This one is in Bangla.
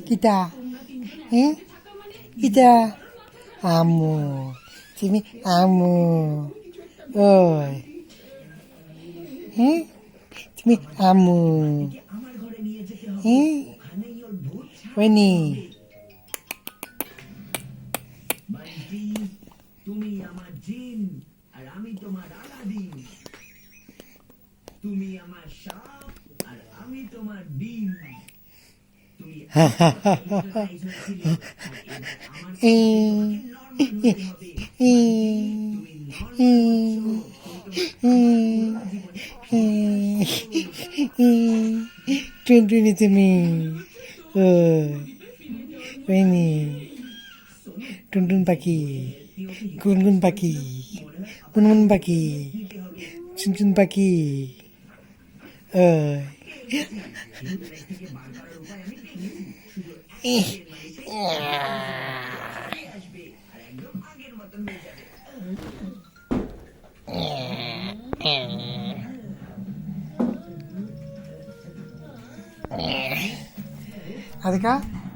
কিতা কিতা আম্মু তুমি আম্মু ওই তুমি আম্মু ওইনি তুমি আমার জিন আর আমি তোমার আলাদিন। তুমি আমার সাপ আর আমি তোমার ডিম। তুমি টুনটুনি তুমি ওইনি টুনটুন পাখি গুনগুন পাখি মুনমুন পাখি চুনচুন পাখি అదికా